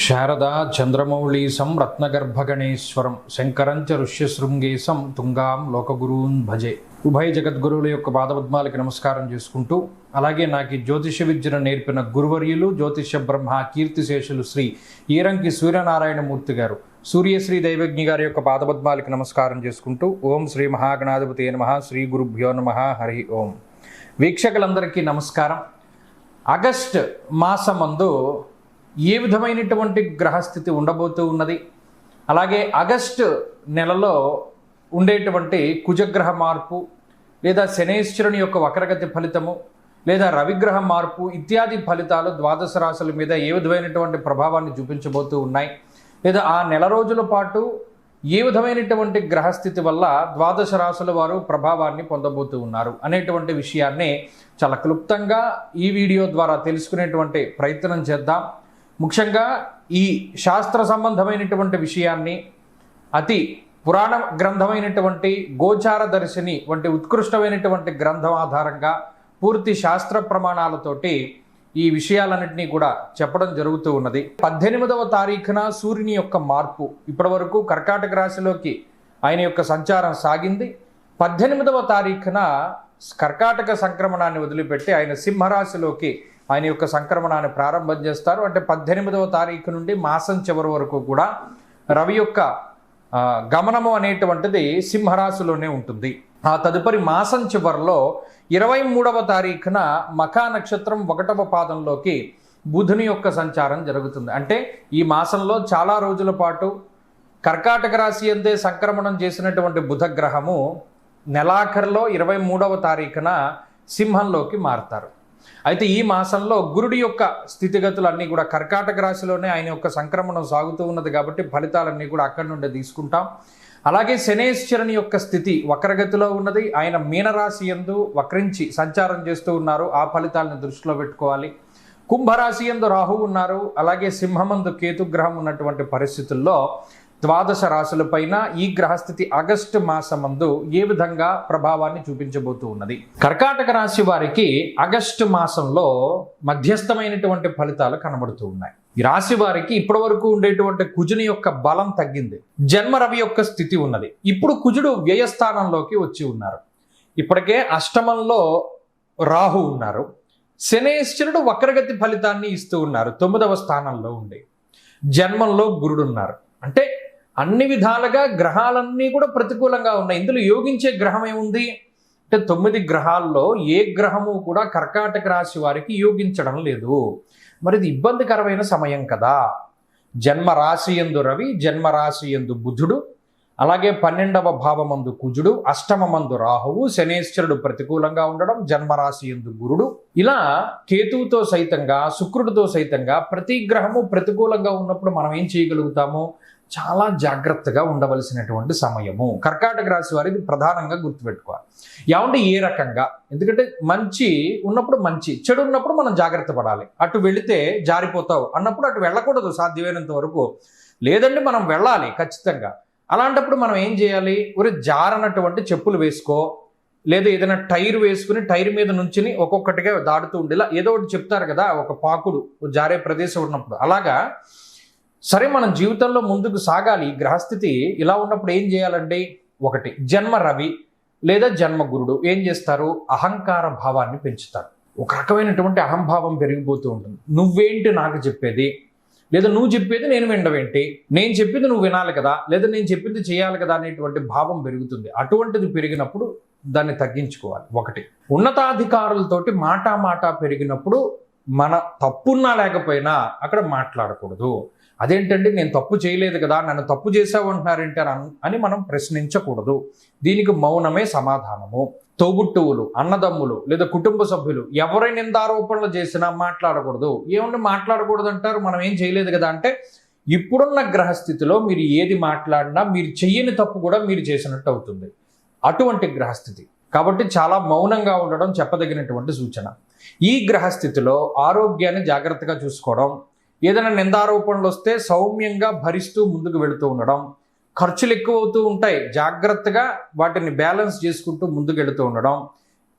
శారదా చంద్రమౌళీసం రత్నగర్భగణేశ్వరం శంకరంచ ఋష్యశృంగేశం తుంగాం లోకగురూన్ భజే. ఉభయ జగద్గురువుల యొక్క పాదపద్మాలకి నమస్కారం చేసుకుంటూ, అలాగే నాకు జ్యోతిష విద్యను నేర్పిన గురువర్యులు జ్యోతిష బ్రహ్మ కీర్తిశేషులు శ్రీ ఈరంకి సూర్యనారాయణమూర్తి గారు, సూర్యశ్రీ దైవజ్ఞి గారి యొక్క పాదపద్మాలకి నమస్కారం చేసుకుంటూ, ఓం శ్రీ మహాగణాధిపతి నమః, శ్రీ గురుభ్యో నమః, హరి ఓం. వీక్షకులందరికీ నమస్కారం. ఆగస్ట్ మాసమందు ఏ విధమైనటువంటి గ్రహస్థితి ఉండబోతూ ఉన్నది, అలాగే ఆగస్టు నెలలో ఉండేటువంటి కుజగ్రహ మార్పు లేదా శనేశ్వరుని యొక్క వక్రగతి ఫలితము లేదా రవిగ్రహ మార్పు ఇత్యాది ఫలితాలు ద్వాదశ రాశుల మీద ఏ విధమైనటువంటి ప్రభావాన్ని చూపించబోతూ ఉన్నాయి, లేదా ఆ నెల రోజుల పాటు ఏ విధమైనటువంటి గ్రహస్థితి వల్ల ద్వాదశ రాశుల వారు ప్రభావాన్ని పొందబోతూ ఉన్నారు అనేటువంటి విషయాన్ని చాలా క్లుప్తంగా ఈ వీడియో ద్వారా తెలుసుకునేటువంటి ప్రయత్నం చేద్దాం. ముఖ్యంగా ఈ శాస్త్ర సంబంధమైనటువంటి విషయాన్ని అతి పురాణ గ్రంథమైనటువంటి గోచార దర్శిని వంటి ఉత్కృష్టమైనటువంటి గ్రంథం ఆధారంగా పూర్తి శాస్త్ర ప్రమాణాలతోటి ఈ విషయాలన్నింటినీ కూడా చెప్పడం జరుగుతూ ఉన్నది. 18వ తారీఖున సూర్యుని యొక్క మార్పు ఇప్పటి వరకు కర్కాటక రాశిలోకి ఆయన యొక్క సంచారం సాగింది. 18వ తారీఖున కర్కాటక సంక్రమణాన్ని వదిలిపెట్టి ఆయన సింహరాశిలోకి ఆయన యొక్క సంక్రమణాన్ని ప్రారంభం చేస్తారు. అంటే 18వ తారీఖు నుండి మాసం చివరి వరకు కూడా రవి యొక్క గమనము అనేటువంటిది సింహరాశిలోనే ఉంటుంది. ఆ తదుపరి మాసం చివరిలో 23వ తారీఖున మఖా నక్షత్రం 1వ పాదంలోకి బుధుని యొక్క సంచారం జరుగుతుంది. అంటే ఈ మాసంలో చాలా రోజుల పాటు కర్కాటక రాశి అందే సంక్రమణం చేసినటువంటి బుధ గ్రహము నెలాఖరులో 23వ తారీఖున సింహంలోకి మారతారు. అయితే ఈ మాసంలో గురుడి యొక్క స్థితిగతులన్నీ కూడా కర్కాటక రాశిలోనే ఆయన యొక్క సంక్రమణం సాగుతూ ఉన్నది కాబట్టి ఫలితాలన్నీ కూడా అక్కడి నుండి తీసుకుంటాం. అలాగే శనేశ్వరుని యొక్క స్థితి వక్రగతిలో ఉన్నది. ఆయన మీనరాశి యందు వక్రించి సంచారం చేస్తూ ఉన్నారు. ఆ ఫలితాలను దృష్టిలో పెట్టుకోవాలి. కుంభరాశి యందు రాహు ఉన్నారు. అలాగే సింహమందు కేతుగ్రహం ఉన్నటువంటి పరిస్థితుల్లో ద్వాదశ రాశులపైన ఈ గ్రహస్థితి ఆగస్టు మాసమందు ఏ విధంగా ప్రభావాన్ని చూపించబోతూ ఉన్నది. కర్కాటక రాశి వారికి ఆగస్టు మాసంలో మధ్యస్థమైనటువంటి ఫలితాలు కనబడుతూ ఉన్నాయి. ఈ రాశి వారికి ఇప్పటి వరకు ఉండేటువంటి కుజుని యొక్క బలం తగ్గింది. జన్మ రవి యొక్క స్థితి ఉన్నది. ఇప్పుడు కుజుడు వ్యయస్థానంలోకి వచ్చి ఉన్నారు. ఇప్పటికే అష్టమంలో రాహు ఉన్నారు. శనేశ్వరుడు వక్రగతి ఫలితాన్ని ఇస్తూ ఉన్నారు. 9వ స్థానంలో ఉండి జన్మంలో గురుడు ఉన్నారు. అంటే అన్ని విధాలుగా గ్రహాలన్నీ కూడా ప్రతికూలంగా ఉన్నాయి. ఇందులో యోగించే గ్రహం ఏముంది అంటే 9 గ్రహాల్లో ఏ గ్రహము కూడా కర్కాటక రాశి వారికి యోగించడం లేదు. మరి ఇది ఇబ్బందికరమైన సమయం కదా. జన్మరాశి యందు రవి, జన్మరాశి యందు బుధుడు, అలాగే 12వ భావమందు కుజుడు, అష్టమమందు రాహువు, శనేశ్వరుడు ప్రతికూలంగా ఉండడం, జన్మరాశి యందు గురుడు, ఇలా కేతువుతో సైతంగా శుక్రుడితో సైతంగా ప్రతి గ్రహము ప్రతికూలంగా ఉన్నప్పుడు మనం ఏం చేయగలుగుతాము? చాలా జాగ్రత్తగా ఉండవలసినటువంటి సమయము. కర్కాటక రాశి వారిది ప్రధానంగా గుర్తుపెట్టుకోవాలి. ఏమంటే ఏ రకంగా, ఎందుకంటే మంచి ఉన్నప్పుడు మంచి, చెడు ఉన్నప్పుడు మనం జాగ్రత్త పడాలి. అటు వెళితే జారిపోతావు అన్నప్పుడు అటు వెళ్ళకూడదు సాధ్యమైనంత వరకు. లేదంటే మనం వెళ్ళాలి ఖచ్చితంగా. అలాంటప్పుడు మనం ఏం చేయాలి? ఒక జారనటువంటి చెప్పులు వేసుకో, లేదా ఏదైనా టైర్ వేసుకుని టైర్ మీద నుంచుని ఒక్కొక్కటిగా దాడుతూ ఉండేలా ఏదో ఒకటి చెప్తారు కదా, ఒక పాకుడు జారే ప్రదేశం ఉన్నప్పుడు. అలాగా సరే మనం జీవితంలో ముందుకు సాగాలి. గ్రహస్థితి ఇలా ఉన్నప్పుడు ఏం చేయాలండి? ఒకటి, జన్మ రవి లేదా జన్మ గురుడు ఏం చేస్తారు? అహంకార భావాన్ని పెంచుతారు. ఒక రకమైనటువంటి అహంభావం పెరిగిపోతూ ఉంటుంది. నువ్వేంటి నాకు చెప్పేది, లేదా నువ్వు చెప్పేది నేను వినడమేంటి, నేను చెప్పింది నువ్వు వినాలి కదా, లేదా నేను చెప్పింది చేయాలి కదా అనేటువంటి భావం పెరుగుతుంది. అటువంటిది పెరిగినప్పుడు దాన్ని తగ్గించుకోవాలి. ఒకటి, ఉన్నతాధికారులతోటి మాట పెరిగినప్పుడు మన తప్పున్నా లేకపోయినా అక్కడ మాట్లాడకూడదు. అదేంటండి నేను తప్పు చేయలేదు కదా, నన్ను తప్పు చేసావు అంటున్నారేంటి అని మనం ప్రశ్నించకూడదు. దీనికి మౌనమే సమాధానము. తోబుట్టువులు, అన్నదమ్ములు లేదా కుటుంబ సభ్యులు ఎవరి నిందారోపణలు చేసినా మాట్లాడకూడదు. ఏమన్నా మాట్లాడకూడదు అంటారు, మనం ఏం చేయలేదు కదా అంటే ఇప్పుడున్న గ్రహస్థితిలో మీరు ఏది మాట్లాడినా మీరు చెయ్యని తప్పు కూడా మీరు చేసినట్టు అవుతుంది. అటువంటి గ్రహస్థితి కాబట్టి చాలా మౌనంగా ఉండడం చెప్పదగినటువంటి సూచన. ఈ గ్రహస్థితిలో ఆరోగ్యాన్ని జాగ్రత్తగా చూసుకోవడం, ఏదైనా నిందారోపణలు వస్తే సౌమ్యంగా భరిస్తూ ముందుకు వెళుతూ ఉండడం, ఖర్చులు ఎక్కువ అవుతూ ఉంటాయి, జాగ్రత్తగా వాటిని బ్యాలెన్స్ చేసుకుంటూ ముందుకు వెళుతూ ఉండడం,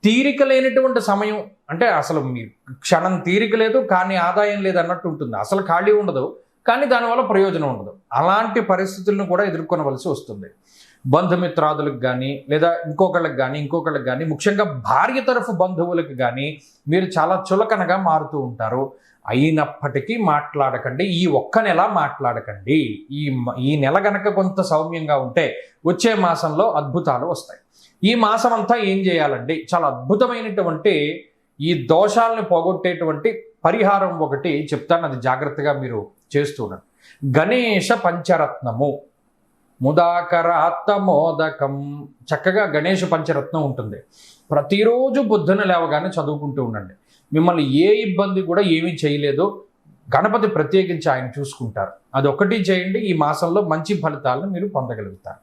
తీరిక లేనటువంటి సమయం అంటే అసలు మీ క్షణం తీరిక లేదు కానీ ఆదాయం లేదు అన్నట్టు ఉంటుంది. అసలు ఖాళీ ఉండదు కానీ దానివల్ల ప్రయోజనం ఉండదు. అలాంటి పరిస్థితులను కూడా ఎదుర్కొనవలసి వస్తుంది. బంధుమిత్రాదులకు కానీ లేదా ఇంకొకళ్ళకి కానీ ముఖ్యంగా భార్య తరఫు బంధువులకు కానీ మీరు చాలా చులకనగా మారుతూ ఉంటారు. అయినప్పటికీ మాట్లాడకండి. ఈ ఒక్క నెల మాట్లాడకండి. ఈ నెల గనక కొంత సౌమ్యంగా ఉంటే వచ్చే మాసంలో అద్భుతాలు వస్తాయి. ఈ మాసం అంతా ఏం చేయాలండి? చాలా అద్భుతమైనటువంటి ఈ దోషాలను పోగొట్టేటువంటి పరిహారం ఒకటి చెప్తాను, అది జాగ్రత్తగా మీరు చేస్తూ ఉండండి. గణేష పంచరత్నము, ముదాకరాత్తమోదకం. చక్కగా గణేష పంచరత్నం ఉంటుంది. ప్రతిరోజు పొద్దున లేవగానే చదువుకుంటూ ఉండండి. మిమ్మల్ని ఏ ఇబ్బంది కూడా ఏమీ చేయలేదు. గణపతి ప్రత్యేకించి ఆయన చూసుకుంటారు. అదొకటి చేయండి. ఈ మాసంలో మంచి ఫలితాలను మీరు పొందగలుగుతారు.